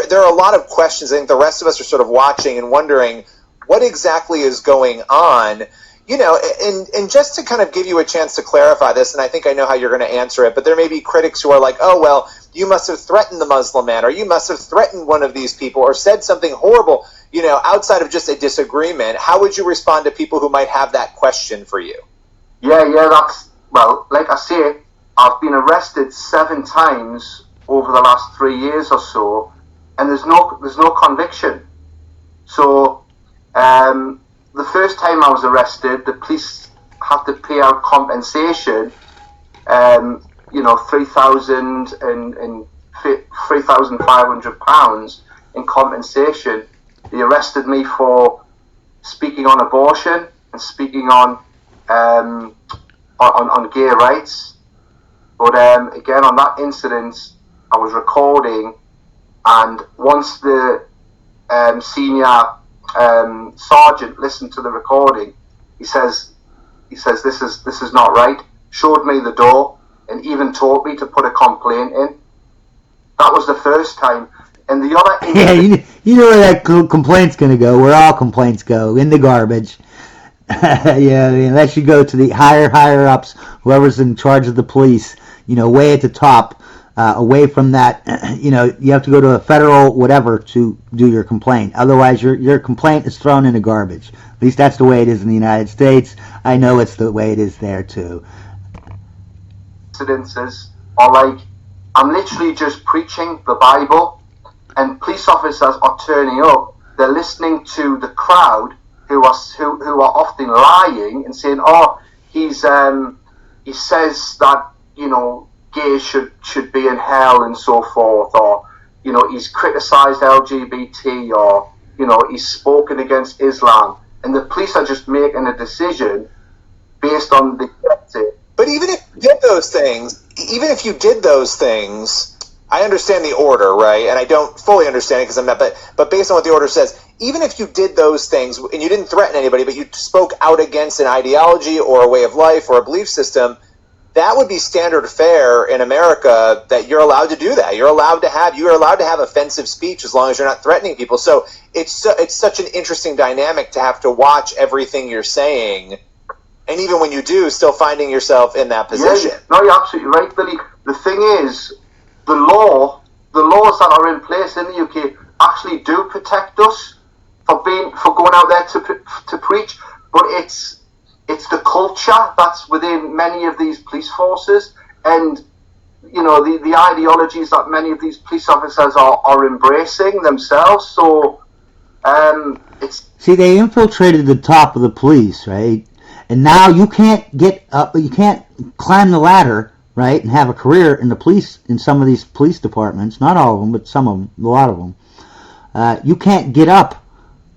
there are a lot of questions. I think the rest of us are sort of watching and wondering what exactly is going on. And just to kind of give you a chance to clarify this, and I think I know how you're going to answer it, but there may be critics who are like, oh, well, you must have threatened the Muslim man, or you must have threatened one of these people, or said something horrible, outside of just a disagreement. How would you respond to people who might have that question for you? Yeah, like I say, I've been arrested 7 times over the last 3 years or so, and there's no conviction. So, the first time I was arrested, the police had to pay out compensation, £3,500 in compensation. They arrested me for speaking on abortion and speaking on gay rights. But again, on that incident, I was recording, and once the senior sergeant listened to the recording, he says this is not right, showed me the door, and even told me to put a complaint in. That was the first time. And the other you know where that complaint's going to go, where all complaints go, in the garbage. Yeah, unless you go to the higher ups, whoever's in charge of the police, way at the top, away from that, you have to go to a federal whatever to do your complaint. Otherwise, your complaint is thrown in the garbage. At least that's the way it is in the United States. I know it's the way it is there too. Incidences are like, I'm literally just preaching the Bible, and police officers are turning up. They're listening to the crowd who are often lying and saying, "Oh, he says that gays should be in hell and so forth," or he's criticised LGBT, or he's spoken against Islam, and the police are just making a decision based on the. But even if you did those things, I understand the order, right? And I don't fully understand it because I'm not, but based on what the order says, even if you did those things and you didn't threaten anybody, but you spoke out against an ideology or a way of life or a belief system, that would be standard fare in America, that you're allowed to do that. You are allowed to have offensive speech as long as you're not threatening people. So it's such an interesting dynamic to have to watch everything you're saying. And even when you do, still finding yourself in that position. Yeah, no, you're absolutely right, Billy. The thing is, the laws that are in place in the UK actually do protect us for going out there to preach. But it's the culture that's within many of these police forces, and the ideologies that many of these police officers are embracing themselves. So see, they infiltrated the top of the police, right? And now you can't get up, you can't climb the ladder, right, and have a career in the police, in some of these police departments. Not all of them, but some of them, a lot of them. You can't get up.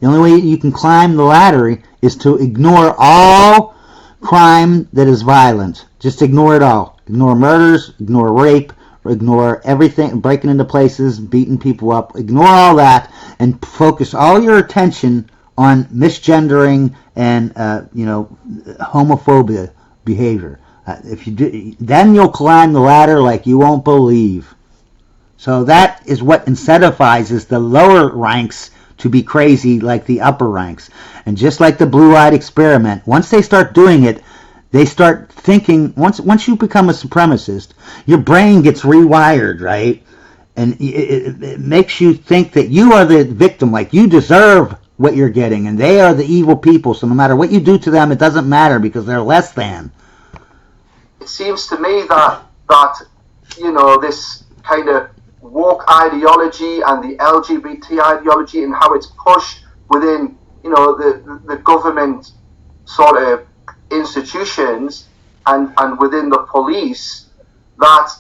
The only way you can climb the ladder is to ignore all crime that is violent. Just ignore it all. Ignore murders, ignore rape, ignore everything, breaking into places, beating people up. Ignore all that and focus all your attention on misgendering and homophobia behavior. If you do, then you'll climb the ladder like you won't believe. So that is what incentivizes the lower ranks to be crazy like the upper ranks. And just like the blue-eyed experiment, once they start doing it, they start thinking, once you become a supremacist, your brain gets rewired, right? And it makes you think that you are the victim, like you deserve what you're getting, and they are the evil people, so no matter what you do to them, it doesn't matter because they're less than. It seems to me that this kind of woke ideology and the LGBT ideology and how it's pushed within the government sort of institutions and within the police, that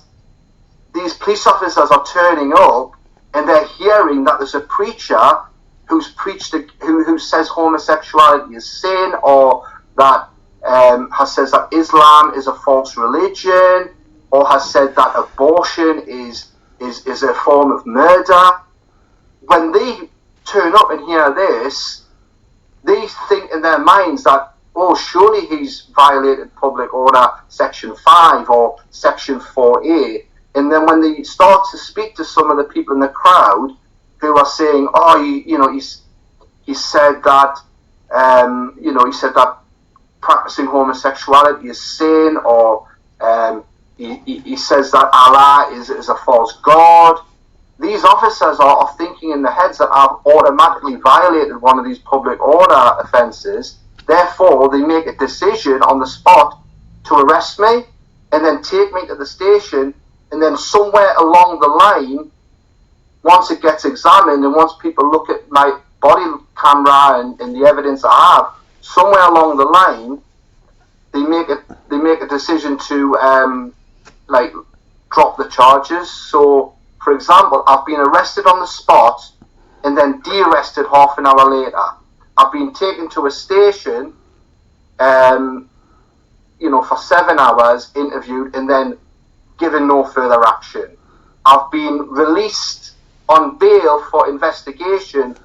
these police officers are turning up and they're hearing that there's a preacher who says homosexuality is sin, or that has said that Islam is a false religion, or has said that abortion is a form of murder. When they turn up and hear this, they think in their minds that, oh, surely he's violated public order section 5 or section 4A. And then when they start to speak to some of the people in the crowd, they were saying, oh, he said that, he said that practicing homosexuality is sin, or he says that Allah is a false god. These officers are thinking in their heads that I've automatically violated one of these public order offences. Therefore, they make a decision on the spot to arrest me and then take me to the station. And then somewhere along the line, once it gets examined and once people look at my body camera and the evidence I have, somewhere along the line, they make a decision to drop the charges. So, for example, I've been arrested on the spot and then de-arrested half an hour later. I've been taken to a station, for 7 hours, interviewed, and then given no further action. I've been released on bail for investigation,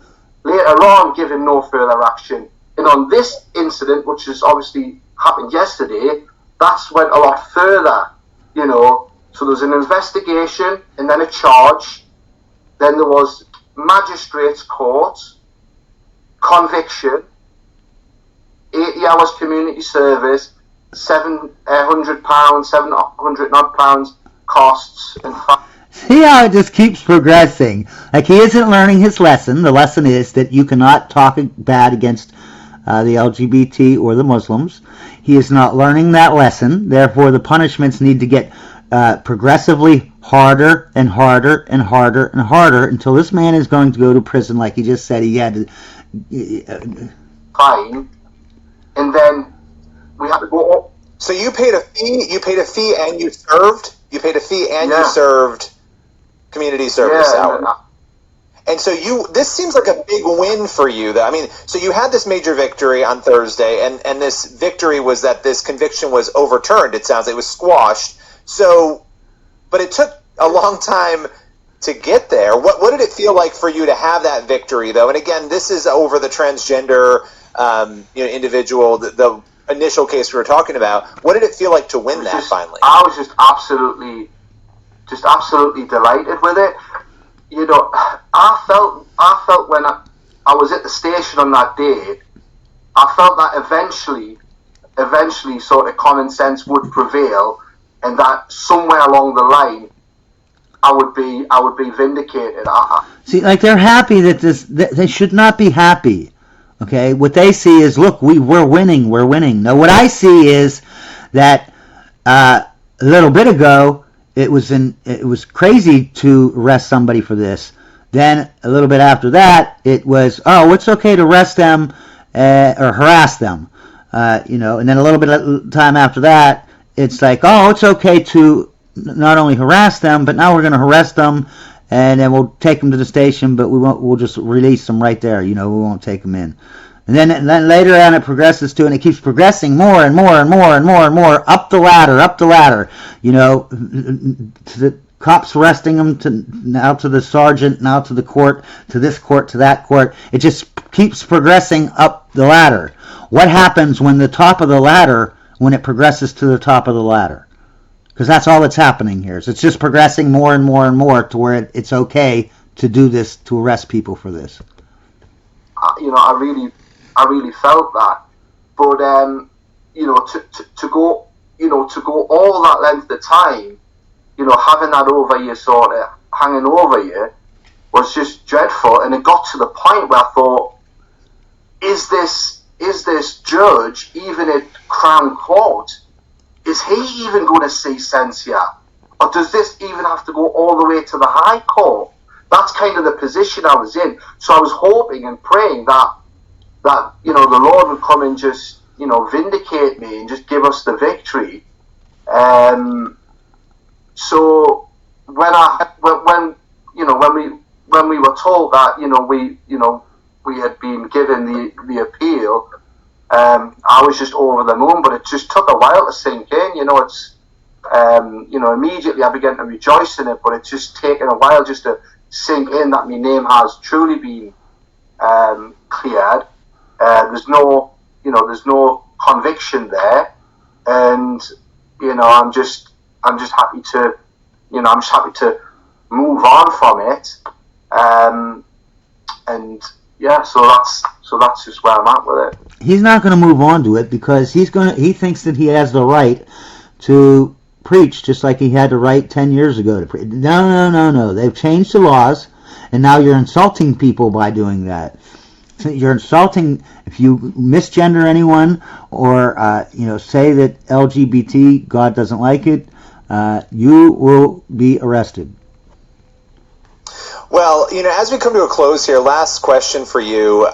later on given no further action. And on this incident, which has obviously happened yesterday, that's went a lot further, So there's an investigation and then a charge. Then there was magistrate's court, conviction, 80 hours community service, £700, £700 costs, and See how it just keeps progressing. Like, he isn't learning his lesson. The lesson is that you cannot talk bad against the LGBT or the Muslims. He is not learning that lesson. Therefore, the punishments need to get progressively harder and harder and harder and harder until this man is going to go to prison, like he just said he had to. Fine. And then we had to go up. So you paid a fee. You paid a fee, and you served. You paid a fee, and you served community service hours. And so this seems like a big win for you, though. I mean, so you had this major victory on Thursday, and this victory was that this conviction was overturned. It sounds like it was squashed. So, but it took a long time to get there. What did it feel like for you to have that victory, though? And again, this is over the transgender individual, the initial case we were talking about. What did it feel like to win that finally? I was just absolutely delighted with it. I felt when I was at the station on that day, I felt that eventually sort of common sense would prevail, and that somewhere along the line I would be vindicated. See, like, they're happy that they should not be happy. Okay, what they see is, look, we're winning. Now, what I see is that a little bit ago it was crazy to arrest somebody for this. Then a little bit after that, it was, it's okay to arrest them or harass them, And then a little bit of time after that, it's like, it's okay to not only harass them, but now we're going to arrest them, and then we'll take them to the station, but we'll just release them right there. We won't take them in. And then later on it progresses to, and it keeps progressing more and more and more and more and more up the ladder, to the cops arresting them, now to the sergeant, now to the court, to this court, to that court. It just keeps progressing up the ladder. What happens when the top of the ladder, when it progresses to the top of the ladder? Because that's all that's happening here. So it's just progressing more and more and more to where it's okay to do this, to arrest people for this. I really felt that, but to go all that length of time, having that over you, sort of hanging over you, was just dreadful. And it got to the point where I thought, is this judge even at Crown Court? Is he even going to see sense here, or does this even have to go all the way to the High Court? That's kind of the position I was in. So I was hoping and praying that the Lord would come and just vindicate me and just give us the victory. So when we were told that we had been given the appeal, I was just over the moon. But it just took a while to sink in. It's immediately I began to rejoice in it, but it's just taken a while just to sink in that my name has truly been cleared. There's no conviction there, and I'm just happy to move on from it. and yeah, so that's just where I'm at with it. He's not going to move on to it because he thinks that he has the right to preach just like he had the right 10 years ago to preach. No. They've changed the laws, and now you're insulting people by doing that. You're insulting if you misgender anyone or say that LGBT, God doesn't like it, you will be arrested. Well, as we come to a close here, last question for you.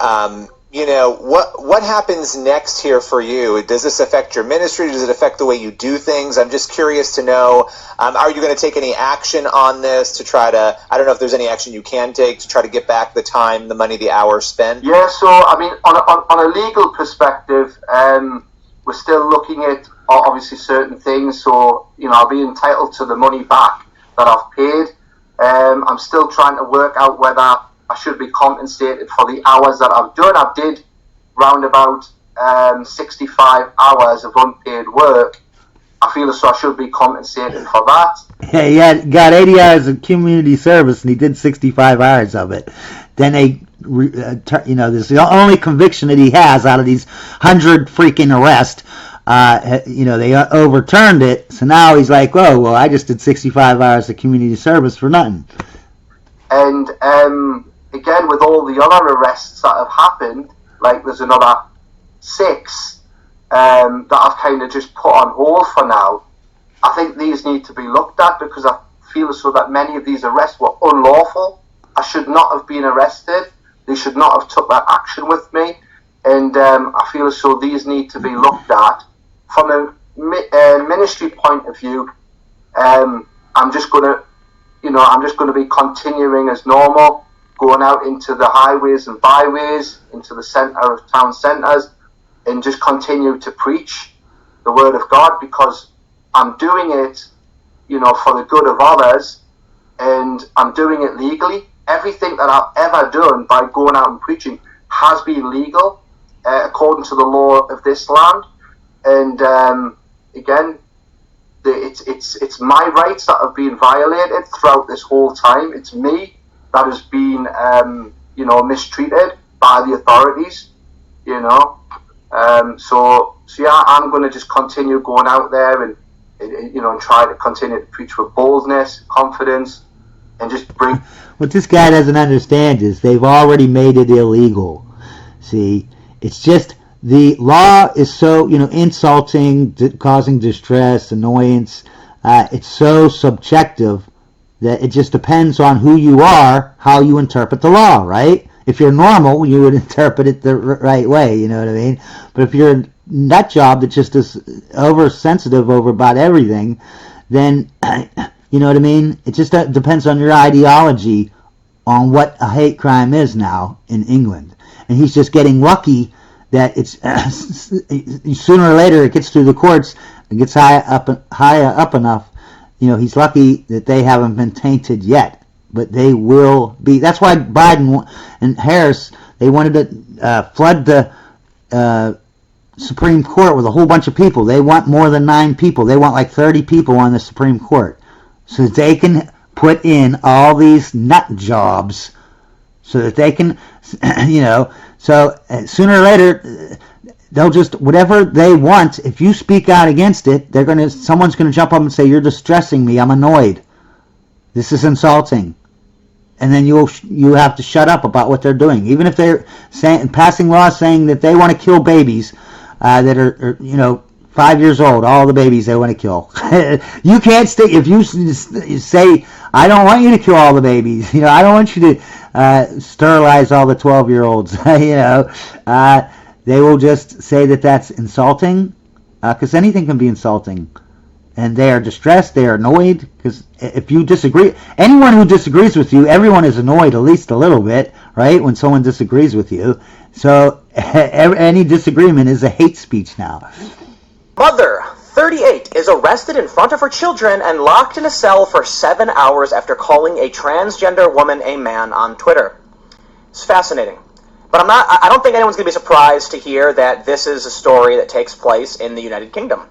What happens next here for you? Does this affect your ministry? Does it affect the way you do things? I'm just curious to know, are you going to take any action on this to try to, I don't know if there's any action you can take to try to get back the time, the money, the hours spent? Yeah, so, I mean, on a legal perspective, we're still looking at, obviously, certain things. So, I'll be entitled to the money back that I've paid. I'm still trying to work out whether I should be compensated for the hours that I've done. I did round about 65 hours of unpaid work. I feel as though I should be compensated for that. Yeah, he got 80 hours of community service, and he did 65 hours of it. Then this is the only conviction that he has out of these 100 freaking arrests. They overturned it, so now he's like, "Oh, well, I just did 65 hours of community service for nothing." And again, with all the other arrests that have happened, like there's another 6 that I've kind of just put on hold for now. I think these need to be looked at because I feel as though that many of these arrests were unlawful. I should not have been arrested. They should not have took that action with me. And I feel as though these need to be looked at. From a ministry point of view, I'm just going to be continuing as normal, going out into the highways and byways, into the centre of town centres, and just continue to preach the word of God because I'm doing it, for the good of others, and I'm doing it legally. Everything that I've ever done by going out and preaching has been legal, according to the law of this land. And again, it's my rights that have been violated throughout this whole time. It's me that has been, mistreated by the authorities. So yeah, I'm going to just continue going out there and try to continue to preach with boldness, confidence, and just bring. What this guy doesn't understand is they've already made it illegal. See, it's just. The law is so, insulting, causing distress, annoyance. It's so subjective that it just depends on who you are, how you interpret the law, right? If you're normal, you would interpret it the right way, you know what I mean? But if you're a nut job that just is oversensitive over about everything, then, you know what I mean? It just depends on your ideology on what a hate crime is now in England. And he's just getting lucky that it's sooner or later it gets through the courts and gets high up enough. He's lucky that they haven't been tainted yet, but they will be. That's why Biden and Harris, they wanted to flood the Supreme Court with a whole bunch of people. They want more than 9 people. They want like 30 people on the Supreme Court so that they can put in all these nut jobs so that they can, so sooner or later, they'll just, whatever they want, if you speak out against it, someone's going to jump up and say, "You're distressing me, I'm annoyed. This is insulting." And then you have to shut up about what they're doing. Even if they're passing laws saying that they want to kill babies that are 5 years old, all the babies they want to kill. You can't stay, if you say, "I don't want you to kill all the babies, I don't want you to sterilize all the 12-year-olds, they will just say that that's insulting, because anything can be insulting. And they are distressed, they are annoyed, because if you disagree, anyone who disagrees with you, everyone is annoyed at least a little bit, right, when someone disagrees with you. So any disagreement is a hate speech now. Mother, 38, is arrested in front of her children and locked in a cell for 7 hours after calling a transgender woman a man on Twitter. It's fascinating. But I don't think anyone's going to be surprised to hear that this is a story that takes place in the United Kingdom.